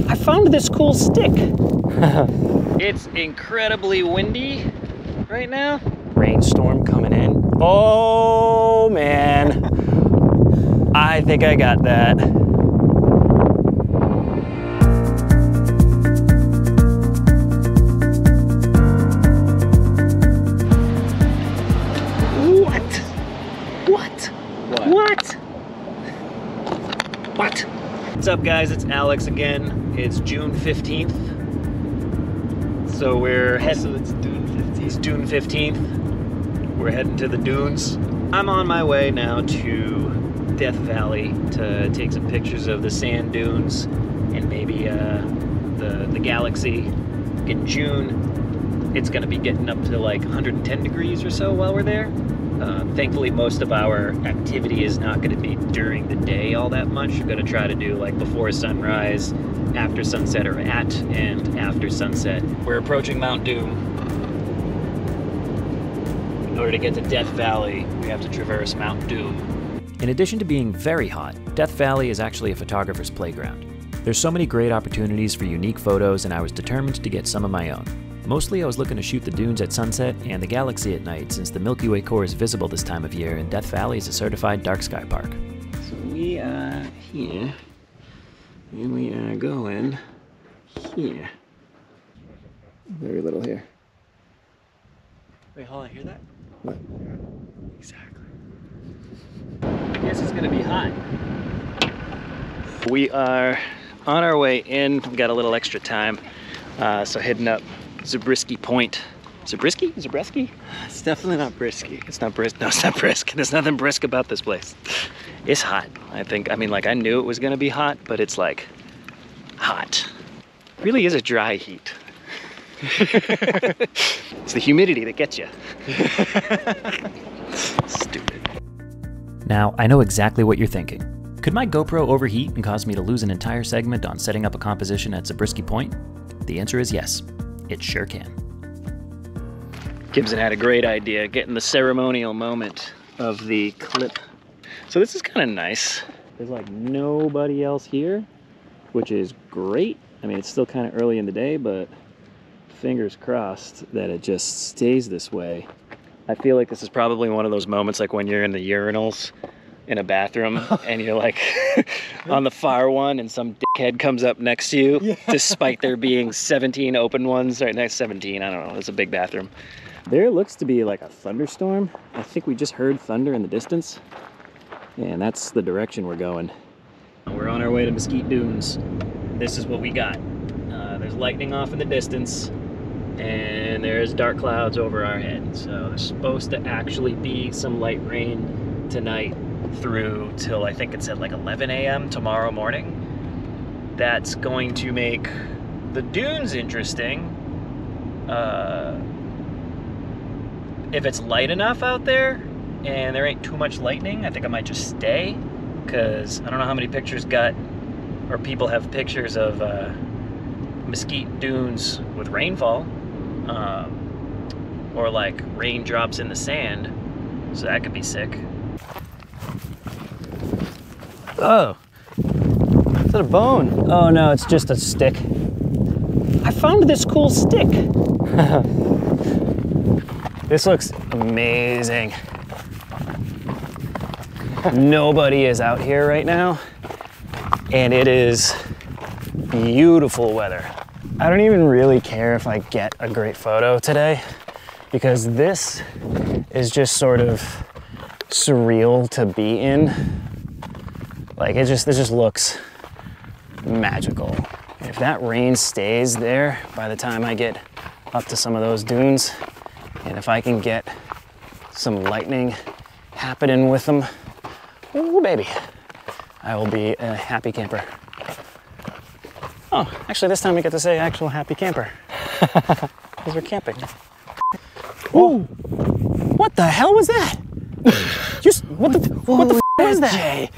I found this cool stick. It's incredibly windy right now. Rainstorm coming in. Oh man, I think I got that. What? What's up, guys? It's Alex again. It's June 15th. So we're heading. So it's June 15th. It's June 15th. We're heading to the dunes. I'm on my way now to Death Valley to take some pictures of the sand dunes and maybe the galaxy. In June, it's gonna be getting up to like 110 degrees or so while we're there. Thankfully, most of our activity is not going to be during the day all that much. We're going to try to do like before sunrise, after sunset, or at and after sunset. We're approaching Mount Doom. In order to get to Death Valley, we have to traverse Mount Doom. In addition to being very hot, Death Valley is actually a photographer's playground. There's so many great opportunities for unique photos, and I was determined to get some of my own. Mostly I was looking to shoot the dunes at sunset and the galaxy at night, since the Milky Way core is visible this time of year and Death Valley is a certified dark sky park. So we are here, and we are going here. Very little here. Wait, hold on, hear that? What? Exactly. I guess it's gonna be hot. We are on our way in. We've got a little extra time, so heading up Zabriskie Point. Zabriskie? Zabriskie? It's definitely not brisky. It's not brisk. No, it's not brisk. There's nothing brisk about this place. It's hot, I think. I mean, like, I knew it was gonna be hot, but it's like hot. It really is a dry heat. It's the humidity that gets you. Stupid. Now, I know exactly what you're thinking. Could my GoPro overheat and cause me to lose an entire segment on setting up a composition at Zabriskie Point? The answer is yes. It sure can. Gibson had a great idea, getting the ceremonial moment of the clip. So this is kind of nice. There's like nobody else here, which is great. I mean, it's still kind of early in the day, but fingers crossed that it just stays this way. I feel like this is probably one of those moments like when you're in the urinals in a bathroom and you're like on the far one and some dickhead comes up next to you, yeah, despite there being 17 open ones right next. 17, I don't know, it's a big bathroom. There looks to be like a thunderstorm. I think we just heard thunder in the distance, and that's the direction we're going. We're on our way to Mesquite Dunes. This is what we got. There's lightning off in the distance, and there's dark clouds over our head. So there's supposed to actually be some light rain tonight through till I think it said like 11 a.m. tomorrow morning. That's going to make the dunes interesting. If it's light enough out there and there ain't too much lightning, I think I might just stay, because I don't know how many pictures or people have pictures of Mesquite Dunes with rainfall, or like raindrops in the sand, so that could be sick. Oh, is that a bone? Oh no, it's just a stick. I found this cool stick. This looks amazing. Nobody is out here right now, and it is beautiful weather. I don't even really care if I get a great photo today, because this is just sort of surreal to be in. Like, this just looks magical. If that rain stays there by the time I get up to some of those dunes, and if I can get some lightning happening with them, oh baby, I will be a happy camper. Oh, actually this time we get to say actual happy camper, because we're camping. Whoa, what the hell was that? What the f was that? Jay.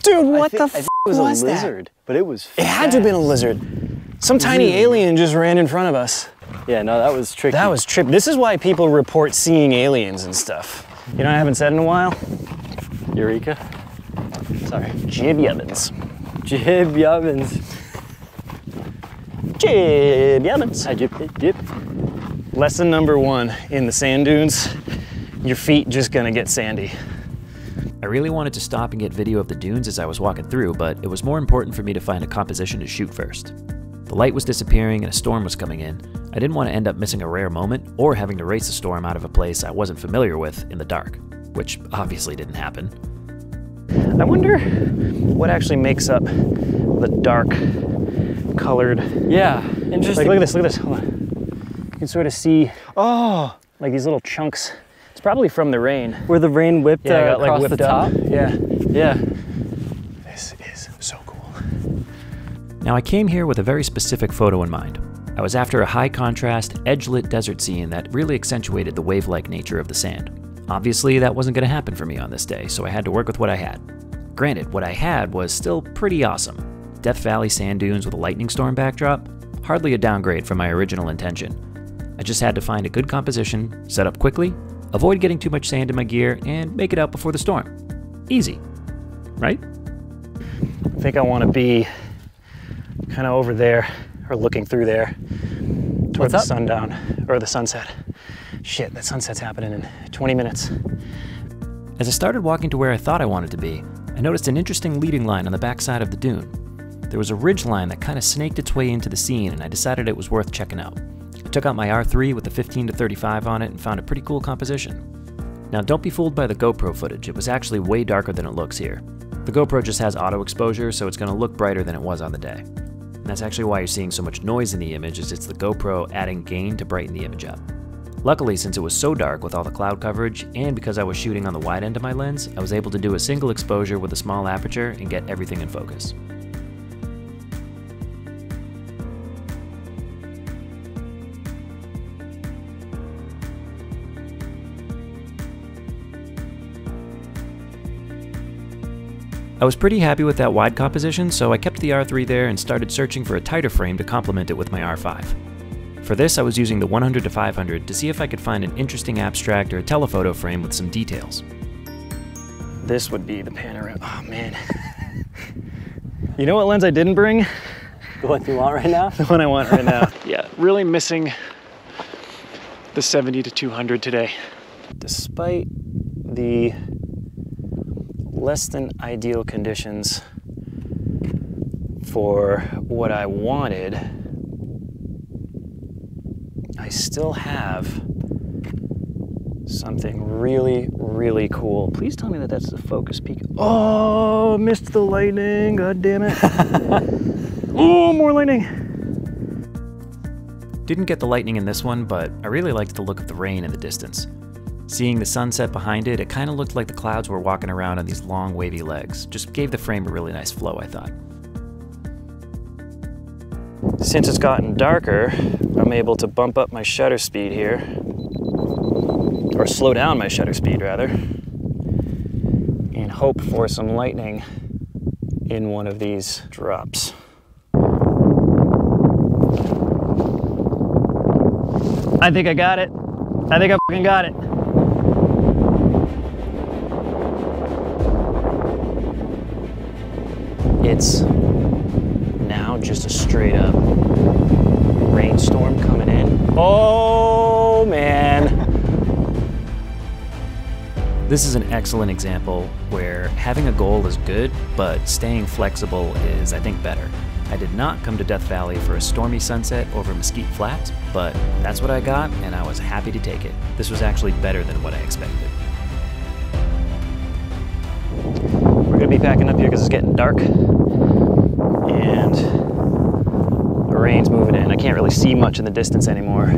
Dude, what the f was that? It was a lizard, but it was fast. It had to have been a lizard. Some tiny alien just ran in front of us. Yeah, no, that was tricky. That was trippy. This is why people report seeing aliens and stuff. You know what I haven't said in a while? Eureka. Sorry. Jib Yubbins. Jib Yubbins. Jib Yabbins. Hi, Jib. Jib. Lesson number 1 in the sand dunes, your feet just gonna get sandy. I really wanted to stop and get video of the dunes as I was walking through, but it was more important for me to find a composition to shoot first. The light was disappearing and a storm was coming in. I didn't want to end up missing a rare moment or having to race a storm out of a place I wasn't familiar with in the dark, which obviously didn't happen. I wonder what actually makes up the dark colored. Yeah, interesting. Like, look at this, Hold on. You can sort of see, like these little chunks. It's probably from the rain. Where the rain whipped across whipped the top? up. Yeah. Yeah. This is so cool. Now I came here with a very specific photo in mind. I was after a high contrast, edge-lit desert scene that really accentuated the wave-like nature of the sand. Obviously that wasn't going to happen for me on this day, so I had to work with what I had. Granted, what I had was still pretty awesome. Death Valley sand dunes with a lightning storm backdrop, hardly a downgrade from my original intention. I just had to find a good composition, set up quickly, avoid getting too much sand in my gear, and make it out before the storm. Easy, right? I think I want to be kind of over there, or looking through there, towards the sundown, or the sunset. Shit, that sunset's happening in 20 minutes. As I started walking to where I thought I wanted to be, I noticed an interesting leading line on the backside of the dune. There was a ridge line that kind of snaked its way into the scene, and I decided it was worth checking out. I took out my R3 with the 15-35 on it and found a pretty cool composition. Now don't be fooled by the GoPro footage, it was actually way darker than it looks here. The GoPro just has auto exposure, so it's going to look brighter than it was on the day. And that's actually why you're seeing so much noise in the image, is it's the GoPro adding gain to brighten the image up. Luckily, since it was so dark with all the cloud coverage, and because I was shooting on the wide end of my lens, I was able to do a single exposure with a small aperture and get everything in focus. I was pretty happy with that wide composition, so I kept the R3 there and started searching for a tighter frame to complement it with my R5. For this, I was using the 100-500 to see if I could find an interesting abstract or a telephoto frame with some details. This would be the panorama. Oh man. You know what lens I didn't bring? The one you want right now? The one I want right now. Yeah, really missing the 70-200 today. Despite the less than ideal conditions for what I wanted, I still have something really, really cool. Please tell me that that's the focus peak. Oh, missed the lightning, god damn it. Oh, more lightning. Didn't get the lightning in this one, but I really liked the look of the rain in the distance. Seeing the sunset behind it, it kind of looked like the clouds were walking around on these long wavy legs. Just gave the frame a really nice flow, I thought. Since it's gotten darker, I'm able to bump up my shutter speed here, or slow down my shutter speed rather, and hope for some lightning in one of these drops. I think I got it. I think I fucking got it. It's now just a straight up rainstorm coming in. Oh man. This is an excellent example where having a goal is good, but staying flexible is, I think, better. I did not come to Death Valley for a stormy sunset over Mesquite Flats, but that's what I got, and I was happy to take it. This was actually better than what I expected. We're gonna be packing up here because it's getting dark, and the rain's moving in. I can't really see much in the distance anymore.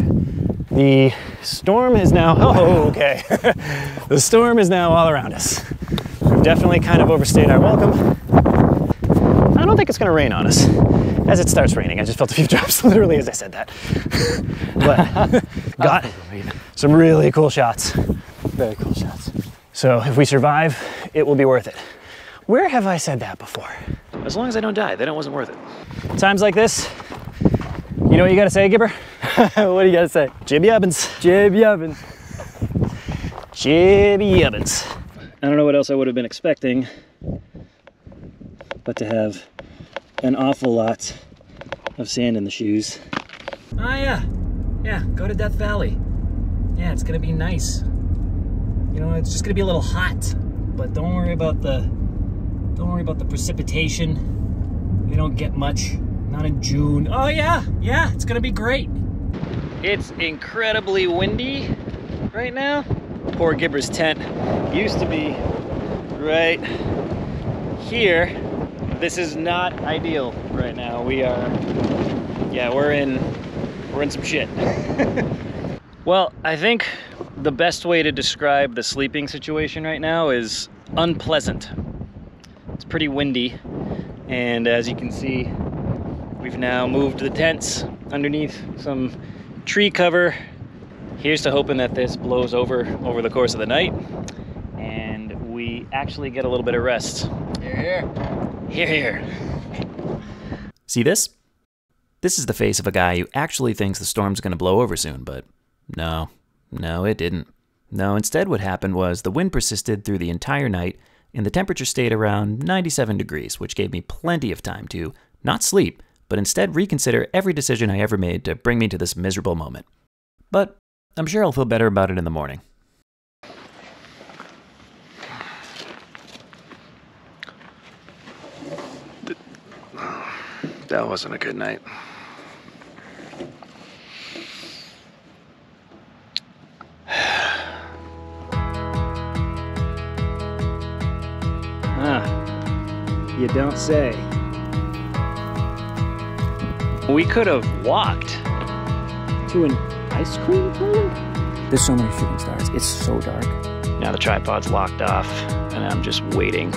The storm is now, okay. The storm is now all around us. We've definitely kind of overstayed our welcome. I don't think it's gonna rain on us. As it starts raining, I just felt a few drops literally as I said that. But got some really cool shots. Very cool shots. So if we survive, it will be worth it. Where have I said that before? As long as I don't die, then it wasn't worth it. Times like this, you know what you gotta say, Gibber? What do you gotta say? Jib Yabbins. Jib Yabbins. Jib Yabbins. I don't know what else I would have been expecting, but to have an awful lot of sand in the shoes. Oh yeah, yeah, go to Death Valley. Yeah, it's gonna be nice. You know, it's just gonna be a little hot, but don't worry about the precipitation. We don't get much, not in June. Oh yeah, yeah, it's gonna be great. It's incredibly windy right now. Poor Gibber's tent used to be right here. This is not ideal right now. We are, yeah, we're in some shit. Well, I think the best way to describe the sleeping situation right now is unpleasant. It's pretty windy, and as you can see, we've now moved the tents underneath some tree cover. Here's to hoping that this blows over the course of the night and we actually get a little bit of rest. Here, here. Here, here. See this? This is the face of a guy who actually thinks the storm's gonna blow over soon, but no, it didn't. No, instead what happened was the wind persisted through the entire night and the temperature stayed around 97 degrees, which gave me plenty of time to not sleep, but instead reconsider every decision I ever made to bring me to this miserable moment. But I'm sure I'll feel better about it in the morning. That wasn't a good night. You don't say. We could have walked to an ice cream parlor? There's so many shooting stars. It's so dark. Now the tripod's locked off, and I'm just waiting